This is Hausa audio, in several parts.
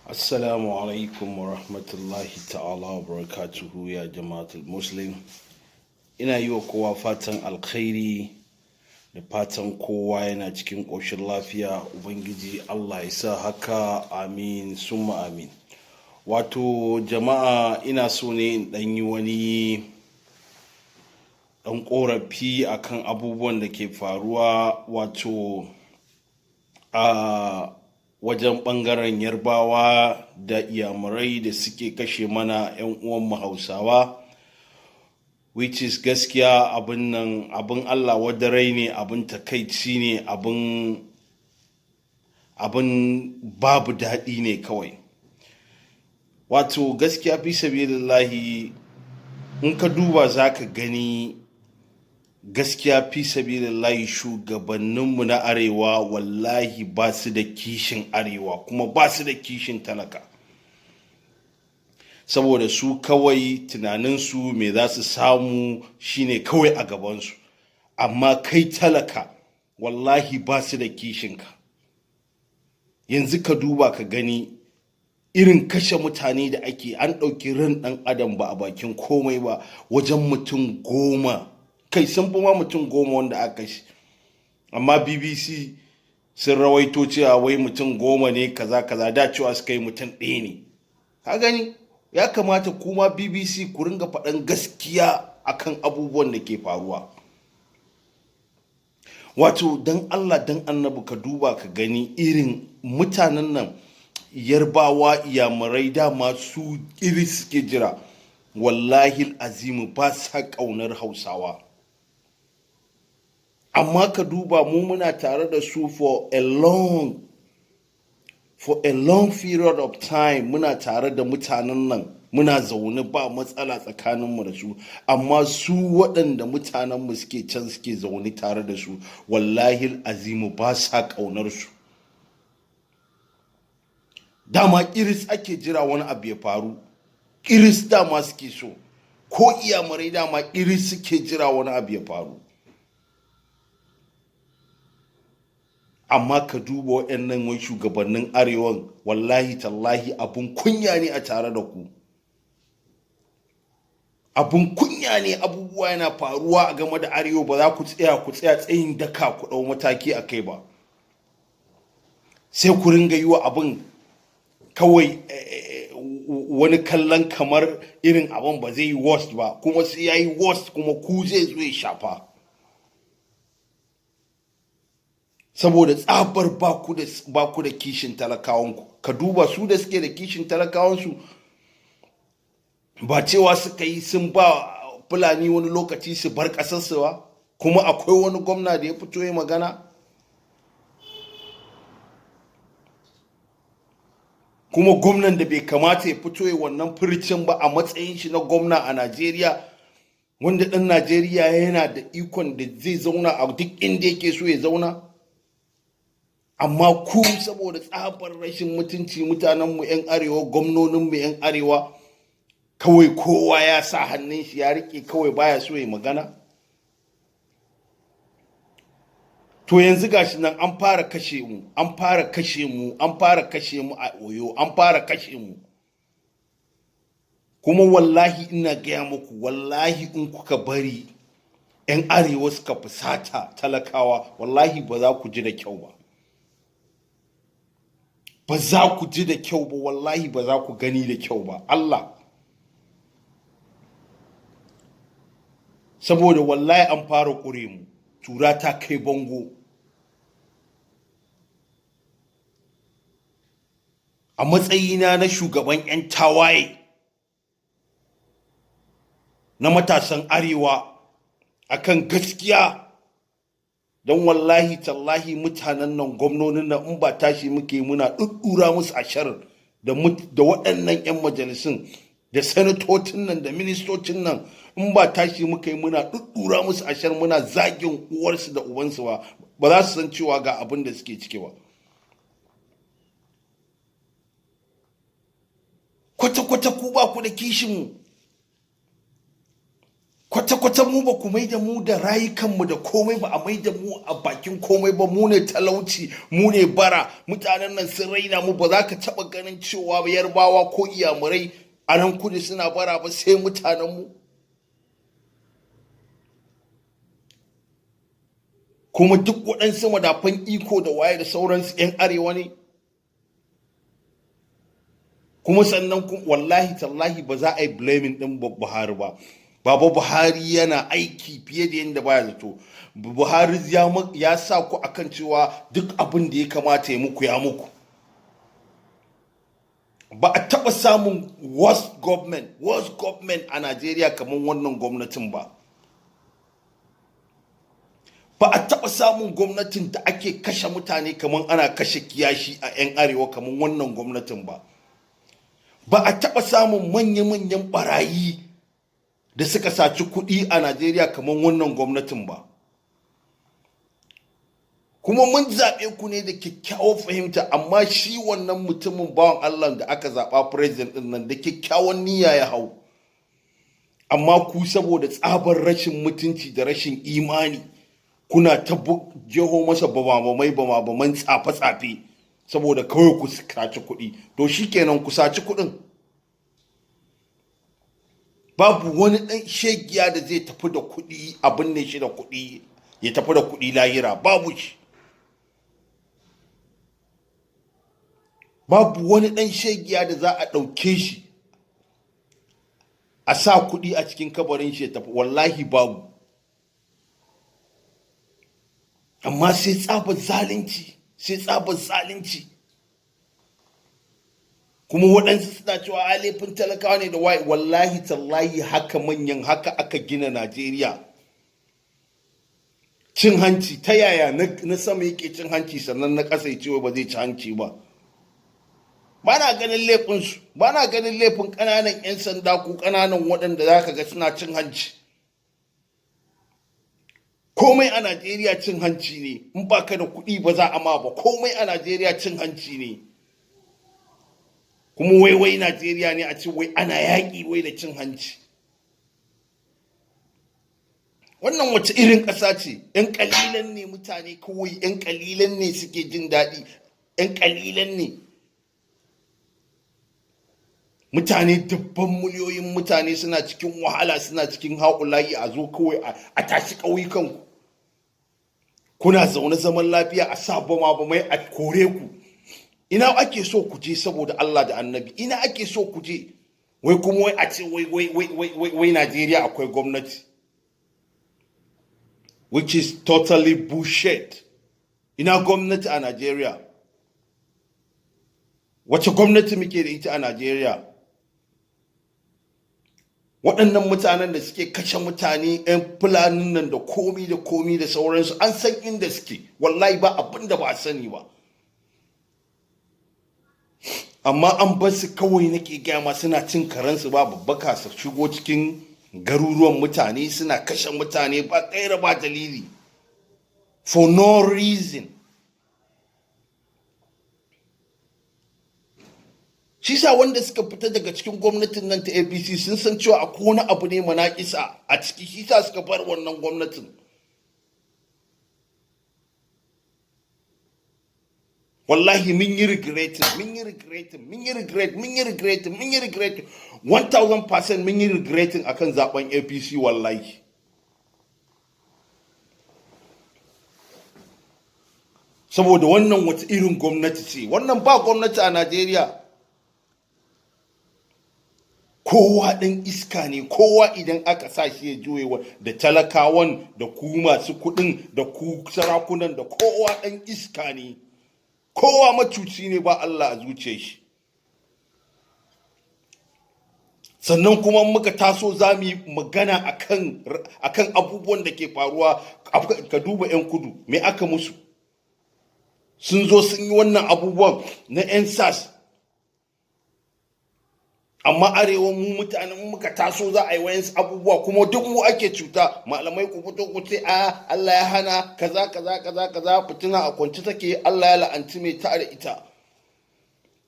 Assalamu alaikum wa rahmatullahi ta'ala wa barakatuhu ya jama'atul muslim. Ina yi wa kowa fatan alkhairi da fatan kowa yana cikin ƙoshin lafiya. Ubangiji Allah ya sa haka, amin summa amin. Wato jama'a, ina so ne in ɗan yi wani ɗan ƙorafi akan abubuwan da ke faruwa wato a wajen ɓangaren yarbawa da iyamurai da suke kashe mana 'yan uwanmu hausawa, which is gaskiya abin nan abin Allah wadarai ne, abin takaici ne, abin babu daɗi ne kawai. Wato gaskiya fi sabilillahi, in ka duba za ka gani gaskiya fi sabilillahi shugabanninmu na arewa wallahi ba su da kishin arewa, kuma ba su da kishin talaka, saboda su kawai tunaninsu me za su samu shine kawai a gabansu. Amma kai talaka wallahi ba su da kishinka. Yanzu ka duba ka gani irin kashe mutane da ake, an ɗauki ran ɗan adam ba a bakin komai ba, wajen mutum 10, kai sun fi ma mutum 10 wanda aka kashe. Amma BBC sun rawaito cewa wai mutum 10 ne kaza kaza, da cewa suka yi mutum 1 ne. Ka gani, ya kamata kuma BBC ku ringa faɗan gaskiya akan abubuwan da ke faruwa. Wato dan Allah dan annabi ka duba ka gani irin mutanen nan yarbawa iyamurai, dama su iri suke jira. Wallahi azimu ba sa ƙaunar hausawa, amma ka duba mu muna tare da su for a long period of time. Muna tare da mutanen nan, muna zaune ba matsala tsakaninmu da su, amma su waɗanda mutanenmu suke can suke zaune tare da su, wallahi azimu ba sa ƙaunar su. Dama iris ake jira wani abu ya faru, iris dama suke so, ko iyamurai dama iris suke jira wani abu ya faru. Amma ka duba waɗannan wai shugabannin arewan, wallahi tallahi abun kunya ne a tare da ku, abun kunya ne. Abubuwa yana faruwa a game da arewa, ba za ku tsaya tsayin daka ku ɗau mataki a kai ba, sai ku ringa yi wa abin kawai wani kallon kamar irin abin ba zai yi worst ba, kuma sai ya yi worst kuma ku zai zo ya shafa, saboda tsabar ba ku da kishin talakawanku. Ka duba su da suke da kishin talakawansu, ba cewa suka yi sun ba fulani wani lokaci su bar ƙasarsu ba, kuma akwai wani gwamna da ya fito ya magana. Kuma gwamnan da bai kamata ya fito ya wannan furcin ba a matsayin shi na gwamna a Najeriya, wanda ɗan Najeriya yana da ikon da zai zauna a duk inda yake so ya zauna. Amma ku saboda tsabar rashin mutunci, mutanenmu 'yan arewa, gwamnoninmu 'yan arewa, kawai kowa ya sa hannun shi ya riƙe, kawai baya so ya magana. To yanzu gashi nan an fara kashe mu a Oyo, an fara kashe mu. Kuma wallahi ina gaya muku, wallahi in kuka bari 'yan arewa suka fusata talakawa, wallahi ba za ku ji da kyau ba. Ba za ku ji da kyau ba, wallahi ba za ku gani da kyau ba. Allah. Saboda wallahi an fara ƙure mu, tura ta kai bango. A matsayina na shugaban 'yan tawaye na matasan arewa akan gaskiya, don wallahi tallahi mutanen nan, gwamnonin nan, in ba tashi muke muna ɗuɗɗura musu ashar da waɗannan 'yan majalisun da sanatocin nan da ministocin nan, in ba tashi muka yi muna ɗuɗɗura musu ashar muna zagin uwarsu da ubansu ba za su san cewa ga abin da suke ciki ba. Kwata-kwata ku ba ku da kishinmu, kwata-kwata mu ba ku mai da mu da rayukanmu da komai ba, a mai da mu a bakin komai ba. Mu ne talauci, mu ne bara, mutanen nan sun raina mu. Ba za ka taɓa ganin cewa yarbawa ko iyamurai a nan kudu suna bara ba, sai mutanenmu. Kuma duk waɗansu madafan iko da waye da sauransu 'yan arewa ne. Kuma sannan wallahi tallahi ba za a yi blaming ɗin Buhari ba. Baba Buhari yana aiki fiye da yadda baya zato. Buhari ya sa ku akan cewa duk abin da ya kamata ya muku ya muku. Ba a taɓa samun worst government a Najeriya kamar wannan gwamnatin ba. Ba a taɓa samun gwamnatin da ake kashe mutane kamar ana kashe kiyashi a 'yan arewa kamar wannan gwamnatin ba. Ba a taɓa samun manya-manyan ɓarayi da suka saci kuɗi a Najeriya kamar wannan gwamnatin ba. Kuma mun zaɓe ku ne da kyakkyawar fahimta, amma shi wannan mutumin bawan Allah da aka zaɓa president ɗin nan da kyakkyawan niyya ya hau. Amma ku saboda tsabar rashin mutunci da rashin imani kuna ta jeho masa bama-baman tsafe-tsafe saboda kawai ku saci kuɗi. To shikenan ku saci kuɗin. Babu wani ɗan shegiya da zai tafi da kuɗi, abin ne shi da kuɗi, ya tafi da kuɗi lahira, babu shi. Babu wani ɗan shegiya da za a ɗauke shi a sa kuɗi a cikin kabarin shi ya tafi, wallahi babu. Amma sai tsabar zalunci. Kuma waɗansu suna cewa a laifin talakawa ne da waye. Wallahi tallahi haka manyan, haka aka gina Najeriya. Cin hanci ta yaya na sama yake cin hanci sannan na ƙasa ya ce ba zai ci hanci ba. Ba na ganin laifinsu, ba na ganin laifin ƙananan 'yan sanda ko ƙananan waɗanda za ka ga suna cin hanci. Komai a Najeriya cin hanci ne. In ba ka da kuɗi ba za a ma ba. Komai a Najeriya cin hanci ne. Kuma wai Najeriya ne a ce wai ana yaƙi wai da cin hanci. Wannan wace irin ƙasa ce? 'Yan ƙalilan ne mutane kawai, 'yan ƙalilan ne suke jin daɗi, 'yan ƙalilan ne. Mutane dabban miliyoyin mutane suna cikin wahala, suna cikin haƙulayi, a zo kawai a tashi ƙauyukanku. Kuna zaune zaman lafiya, a sa bama-bamai a kore ku. Ina ake so ku je saboda Allah da Annabi? Ina ake so ku je? Wai kuma wai a ce wai Najeriya akwai gwamnati, which is totally bullshit. Ina gwamnati a Najeriya? Wace gwamnati muke da ita a Najeriya? Waɗannan mutanen da suke kashe mutane, 'yan fulanin nan da komi da sauransu, an san inda suke. Wallahi ba abin da ba a sani ba. Amma an bar su kawai, nake gama, suna cin karansu ba babbaka, su shigo cikin garuruwan mutane suna kashe mutane ba ƙaira ba dalili, for no reason. Shi sa wanda suka fita daga cikin gwamnatin nan ta APC sun san cewa akwai wani abu ne manaƙisa a ciki, shi sa suka bar wannan gwamnatin. Wallahi mun yi regretting 1000% mun yi regretting akan zaben APC wallahi. Saboda wannan wata irin gwamnati ce? Wannan ba gwamnati a Najeriya. Kowa ɗan iska ne, kowa idan aka sa shi ya juyewa, da talakawan da ku masu kuɗin da ku sarakunan, da kowa ɗan iska ne. Kowa macuci ne, ba Allah a zuciyar shi. Sannan kuma muka taso za mu yi magana akan abubuwan da ke faruwa. Ka duba 'yan kudu, me aka musu? Sun zo sun yi wannan abubuwan na 'yan sas. Amma arewa mu mutanen muka taso za a yi wayansu abubuwa kuma duk mu ake cuta. Malamai ku fito ku ce Allah ya hana kaza, fitina a kwance take, Allah ya la'anci mai ta da ita.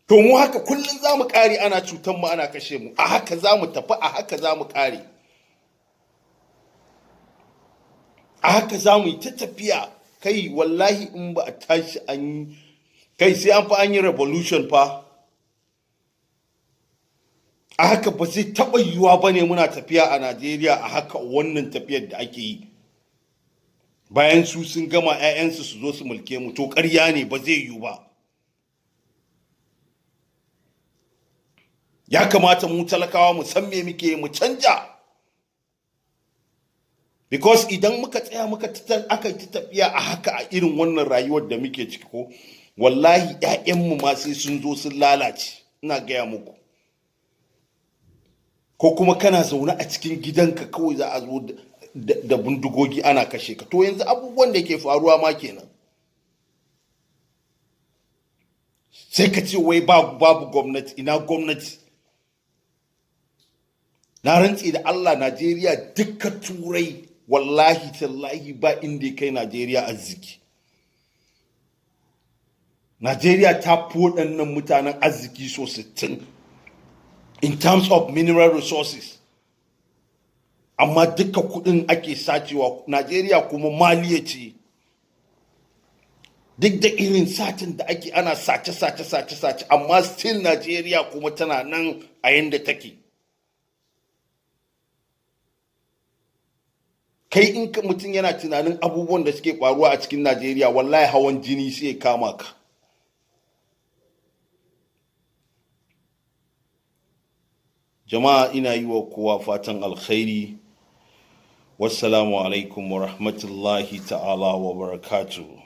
To mu haka kullum za mu ƙare, ana cutan mu, ana kashe mu. A haka za mu tafi, a haka za mu ƙare. a haka za mu yi ta tafiya. Kai wallahi in ba a tashi an yi, kai sai an yi revolution fa. A haka ba zai taɓa yiwuwa ba ne muna tafiya a Najeriya a haka wannan tafiyar da ake yi. Bayan su sun gama 'ya'yansu su zo su mulke mu, to ƙarya ne, ba zai yiwu ba. Ya kamata mu talakawa mu san me muke mu canja. Because idan muka tsaya aka yi tafiya a haka a irin wannan rayuwar da muke ciki ko, wallahi 'ya'yanmu ma sai sun zo sun lalace, ina gaya muku. Ko kuma kana zaune a cikin gidanka kawai za a zo da bindigogi ana kashe ka. To yanzu abubuwan da ke faruwa ma kenan. Sai ka ce wai babu gwamnati, ina gwamnati? Na rantsi da Allah, Najeriya duka turai wallahi tallahi ba inda kai Najeriya arziki. Najeriya ta fi waɗannan mutanen arziki so 60 in terms of mineral resources. Amma duka kuɗin ake sacewa. Najeriya kuma maliya ce. Duk da irin satin da ake ana sace, amma still Najeriya kuma tana nan a yanda take. Kai in mutum yana tunanin abubuwan da suke faruwa a cikin Najeriya, wallahi hawan jini sai ya kama ka. Jama'a, ina yi wa kowa fatan alkhairi. Wassalamu alaikum wa rahmatullahi ta'ala wa barakatuh.